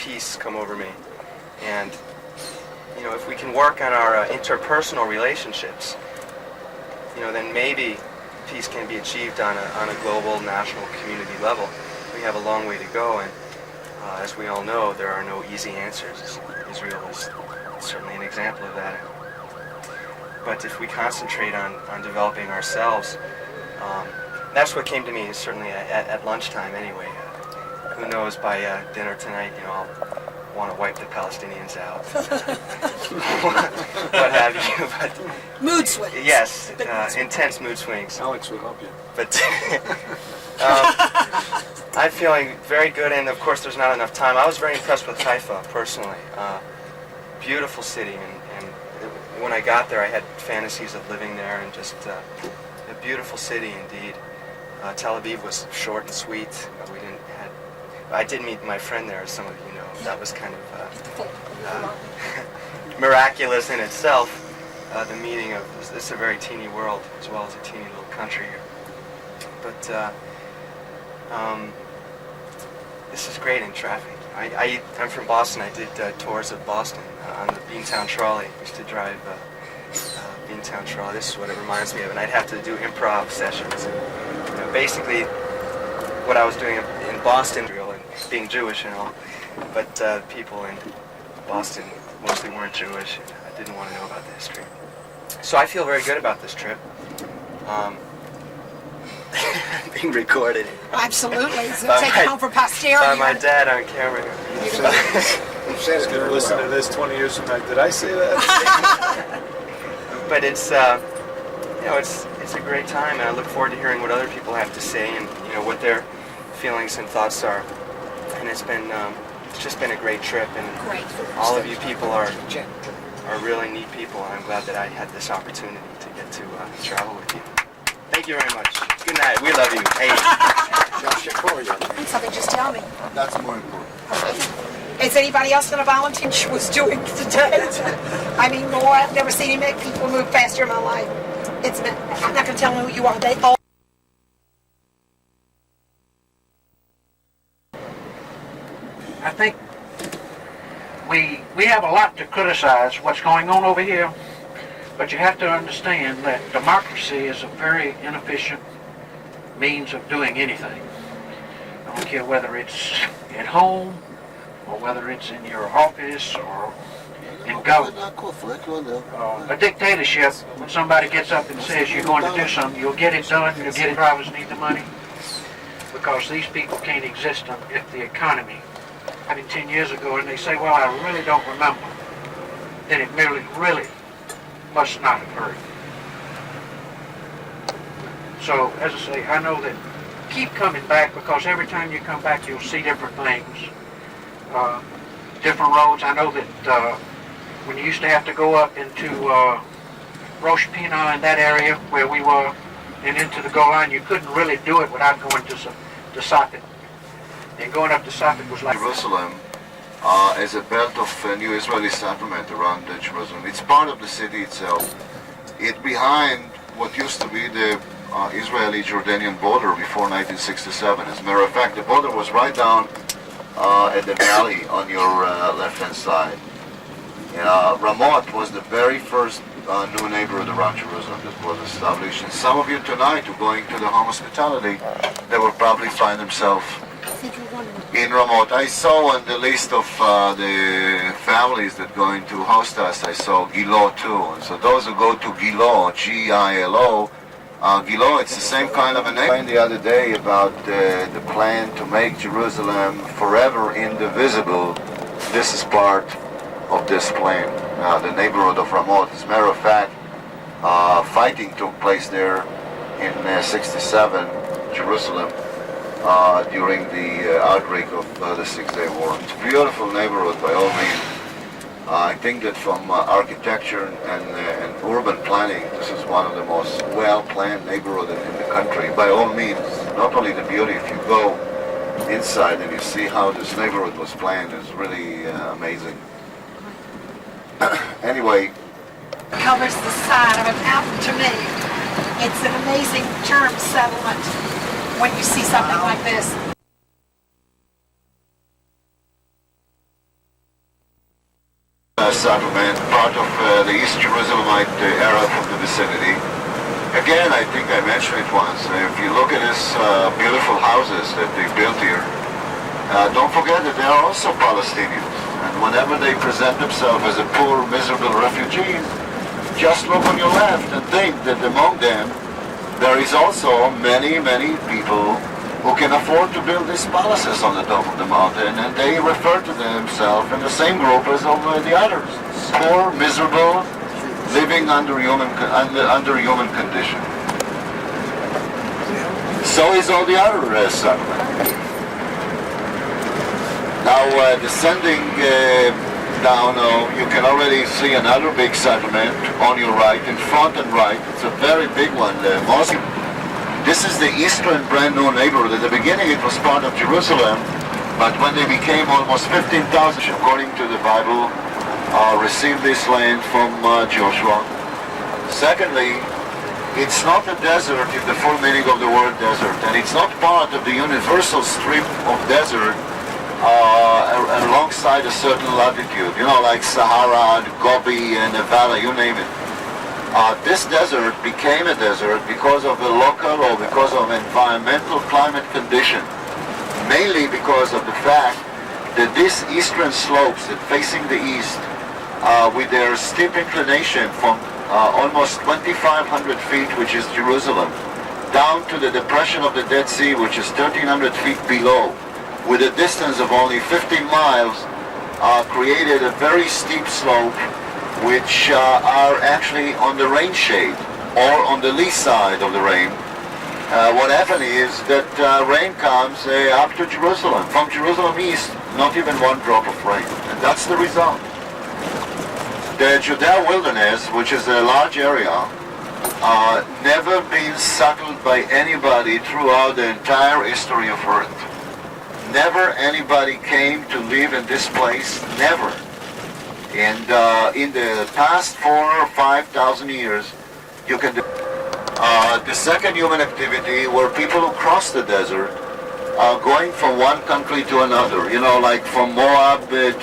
peace come over me. And you know, if we can work on our interpersonal relationships, you know, then maybe peace can be achieved on a global, national, community level. We have a long way to go, and as we all know, there are no easy answers. Israel is certainly an example of that. But if we concentrate on developing ourselves, that's what came to me, certainly at lunchtime anyway. Who knows, by dinner tonight, you know, I'll want to wipe the Palestinians out. What have you. But, mood swings. Yes, intense mood swings. Alex will help you. But I'm feeling very good, and of course there's not enough time. I was very impressed with Haifa, personally. Beautiful city, and when I got there I had fantasies of living there, and just a beautiful city indeed. Tel Aviv was short and sweet. I did meet my friend there, as some of you know. That was kind of miraculous in itself, the meeting of, it's a very teeny world as well as a teeny little country here. But this is great in traffic. I'm from Boston. I did tours of Boston on the Beantown Trolley. I used to drive Beantown Trolley. This is what it reminds me of. And I'd have to do improv sessions. You know, basically, what I was doing in Boston, and being Jewish and all, but people in Boston mostly weren't Jewish. And I didn't want to know about the history. So I feel very good about this trip. Being recorded. Absolutely. So take it home for posterity. By my dad on camera. He's going to listen to this 20 years from now. Did I say that? But it's, you know, it's a great time, and I look forward to hearing what other people have to say, and you know what their feelings and thoughts are. And it's just been a great trip, and all of you people are really neat people, and I'm glad that I had this opportunity to get to travel with you. Thank you very much. Good night. We love you. Hey. Something, just tell me. That's more important. Okay. Is anybody else going to volunteer what she was doing today? I mean, more. I've never seen any people move faster in my life. I'm not going to tell them who you are. They all. I think we have a lot to criticize what's going on over here, but you have to understand that democracy is a very inefficient means of doing anything. I don't care whether it's at home or whether it's in your office or in government. A dictatorship, when somebody gets up and says you're going to do something, you'll get it done, you'll get it. Drivers need the money because these people can't exist if the economy. I mean, 10 years ago, and they say, well, I really don't remember. Then it really must not have heard. So, as I say, I know that keep coming back, because every time you come back, you'll see different things, different roads. I know that when you used to have to go up into Rosh Pinah and that area where we were, and into the Golan line, you couldn't really do it without going to Socket. And going up to Socket was like Jerusalem as a belt of new Israeli settlement around Jerusalem. It's part of the city itself. It's behind what used to be the Israeli-Jordanian border before 1967. As a matter of fact, the border was right down at the valley on your left-hand side. Ramot was the very first new neighborhood around Jerusalem that was established. And some of you tonight who are going to the home hospitality, they will probably find themselves in Ramot. I saw on the list of the families that are going to host us, I saw Gilo too. And so those who go to Gilo, G-I-L-O, Gilo, it's the same kind of a name. The other day about the plan to make Jerusalem forever indivisible. This is part of this plan. The neighborhood of Ramot. As a matter of fact, fighting took place there in 67, Jerusalem, during the outbreak of the Six-Day War. It's a beautiful neighborhood by all means. I think that from architecture and urban planning, this is one of the most well-planned neighborhoods in the country. By all means, not only the beauty, if you go inside and you see how this neighborhood was planned, it's really amazing. Anyway. Covers the side of a mountain to me. It's an amazing term settlement when you see something like this. settlement, part of the East Jerusalemite era from the vicinity. Again, I think I mentioned it once. If you look at these beautiful houses that they built here, don't forget that they are also Palestinians. And whenever they present themselves as a poor, miserable refugees, just look on your left and think that among them there is also many, many people who can afford to build these palaces on the top of the mountain, and they refer to themselves in the same group as all the others. Poor, miserable, living under human condition. So is all the other settlement. Now descending down, you can already see another big settlement on your right, in front and right. It's a very big one. This is the eastern brand new neighborhood. At the beginning it was part of Jerusalem, but when they became almost 15,000, according to the Bible, received this land from Joshua. Secondly, it's not a desert in the full meaning of the word desert, and it's not part of the universal strip of desert alongside a certain latitude, you know, like Sahara, Gobi, and Nevada, you name it. This desert became a desert because of the local or because of environmental climate condition, mainly because of the fact that these eastern slopes that facing the east, with their steep inclination from almost 2,500 feet, which is Jerusalem, down to the depression of the Dead Sea, which is 1,300 feet below, with a distance of only 15 miles, created a very steep slope, which are actually on the rain shade or on the lee side of the rain. What happened is that rain comes up to Jerusalem. From Jerusalem east, not even one drop of rain. And that's the result. The Judean wilderness, which is a large area, never been settled by anybody throughout the entire history of Earth. Never anybody came to live in this place, never. And in the past 4,000 or 5,000 years, you can... the second human activity were people who crossed the desert, going from one country to another, you know, like from Moab to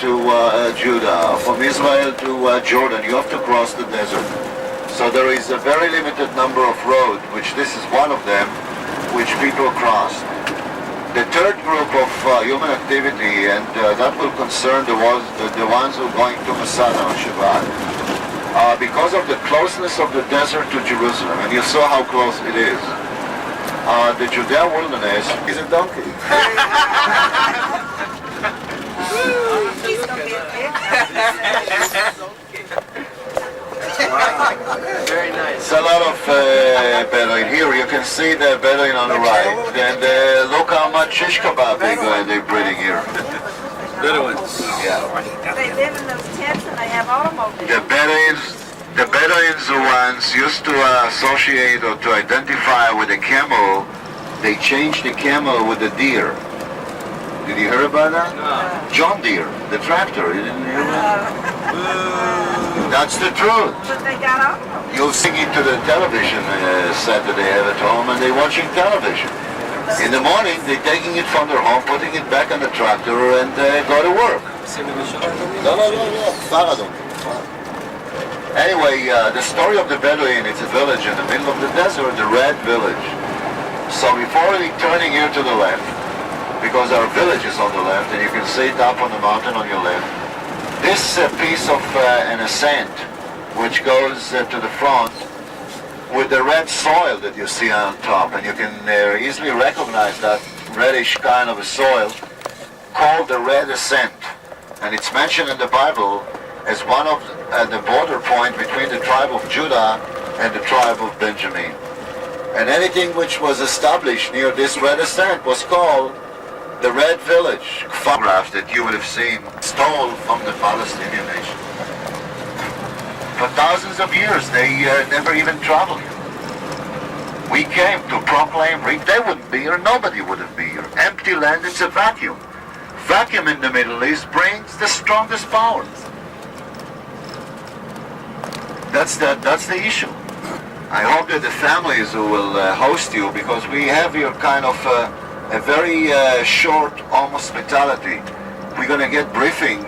Judah, from Israel to Jordan. You have to cross the desert. So there is a very limited number of roads, which this is one of them, which people crossed. The third group of human activity, and that will concern the ones who are going to Masada on Shabbat, because of the closeness of the desert to Jerusalem, and you saw how close it is. The Judean wilderness is a donkey. Very nice. It's a lot of Bedouin. Here you can see the Bedouin on the right, and look how much shish kebab they're breeding here. Bedouins. Yeah. They live in those tents and they have automobiles. The Bedouins who once used to associate or to identify with the camel, they changed the camel with the deer. Did you hear about that? No. John Deere, the tractor. You didn't hear about that? That's the truth. But they got automobiles. You'll sing it to the television set that they have at home, and they're watching television. In the morning, they're taking it from their home, putting it back on the tractor, and go to work. No. Anyway, the story of the Bedouin, it's a village in the middle of the desert, the Red Village. So before turning here to the left, because our village is on the left, and you can see it up on the mountain on your left, this piece of an ascent, which goes to the front, with the red soil that you see on top, and you can easily recognize that reddish kind of a soil, called the Red Ascent. And it's mentioned in the Bible as one of the border point between the tribe of Judah and the tribe of Benjamin. And anything which was established near this Red Ascent was called the Red Village. Photographs that you would have seen stole from the Palestinian nation. For thousands of years, they never even traveled here. We came to proclaim, they wouldn't be here, nobody wouldn't be here. Empty land, it's a vacuum. Vacuum in the Middle East brings the strongest power. That's the issue. I hope that the families who will host you, because we have here kind of a very short, almost hospitality. We're going to get briefing.